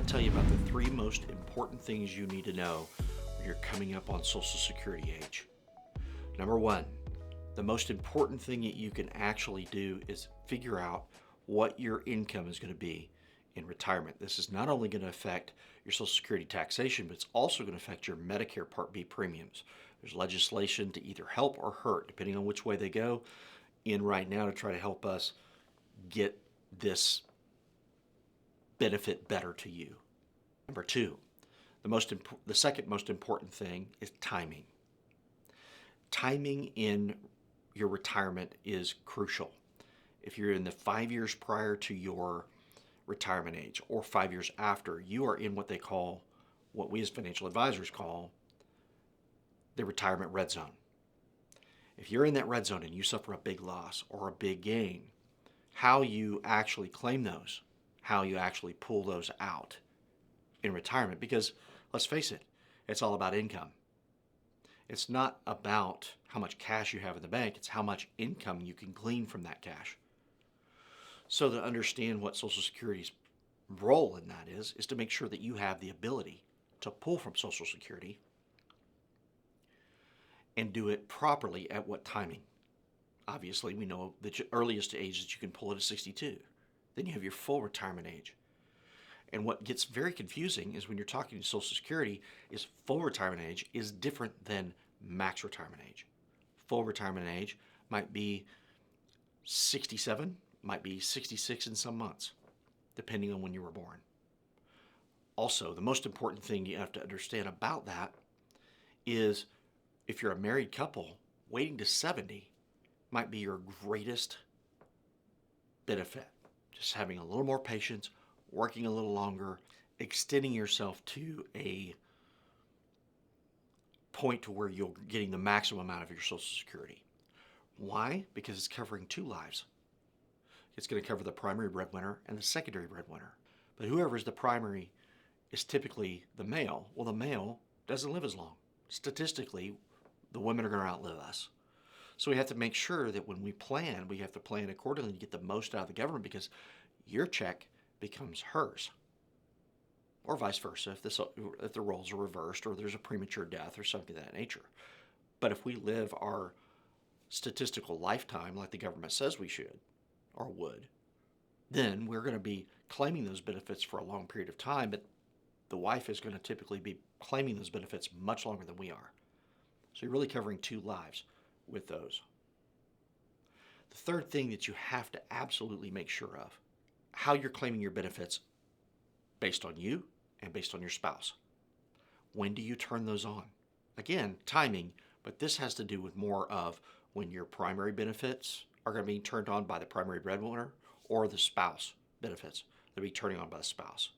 tell you about the three most important things you need to know when you're coming up on Social Security age. Number one, the most important thing that you can actually do is figure out what your income is going to be in retirement. This is not only going to affect your Social Security taxation, but it's also going to affect your Medicare Part B premiums. There's legislation to either help or hurt, depending on which way they go, in right now to try to help us get this benefit better to you. Number two, the second most important thing is timing. Timing in your retirement is crucial. If you're in the 5 years prior to your retirement age or 5 years after, you are in what we as financial advisors call the retirement red zone. If you're in that red zone and you suffer a big loss or a big gain, how you actually claim those, how you actually pull those out in retirement, because let's face it, it's all about income. It's not about how much cash you have in the bank, it's how much income you can glean from that cash. So to understand what Social Security's role in that is to make sure that you have the ability to pull from Social Security and do it properly at what timing. Obviously, we know the earliest age that you can pull it is 62. Then you have your full retirement age. And what gets very confusing is when you're talking to Social Security is full retirement age is different than max retirement age. Full retirement age might be 67, might be 66 in some months, depending on when you were born. Also, the most important thing you have to understand about that is if you're a married couple, waiting to 70 might be your greatest benefit. Just having a little more patience, working a little longer, extending yourself to a point to where you're getting the maximum amount of your Social Security. Why? Because it's covering two lives. It's going to cover the primary breadwinner and the secondary breadwinner. But whoever is the primary is typically the male. Well, the male doesn't live as long. Statistically, the women are going to outlive us. So we have to make sure that when we plan, we have to plan accordingly to get the most out of the government, because your check becomes hers. Or vice versa, if the roles are reversed or there's a premature death or something of that nature. But if we live our statistical lifetime like the government says we should or would, then we're going to be claiming those benefits for a long period of time, but the wife is going to typically be claiming those benefits much longer than we are. So you're really covering two lives with those. The third thing that you have to absolutely make sure of, how you're claiming your benefits based on you and based on your spouse. When do you turn those on? Again, timing, but this has to do with more of when your primary benefits are going to be turned on by the primary breadwinner or the spouse benefits that will be turning on by the spouse.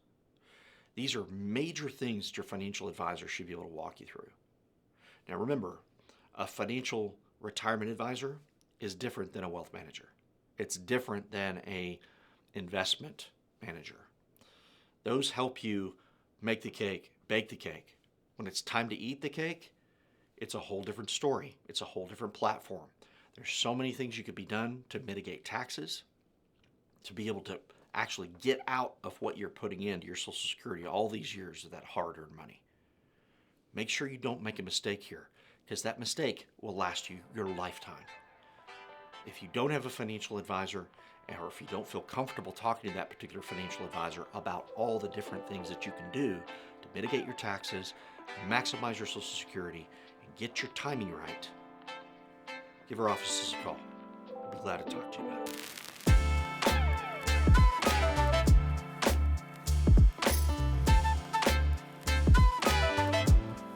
These are major things that your financial advisor should be able to walk you through. Now remember, a financial retirement advisor is different than a wealth manager. It's different than a investment manager. Those help you make the cake, bake the cake. When it's time to eat the cake, it's a whole different story. It's a whole different platform. There's so many things you could be done to mitigate taxes, to be able to actually get out of what you're putting into your Social Security all these years of that hard-earned money. Make sure you don't make a mistake here, because that mistake will last you your lifetime. If you don't have a financial advisor, or if you don't feel comfortable talking to that particular financial advisor about all the different things that you can do to mitigate your taxes, maximize your Social Security, and get your timing right, give our offices a call. We'll be glad to talk to you about it.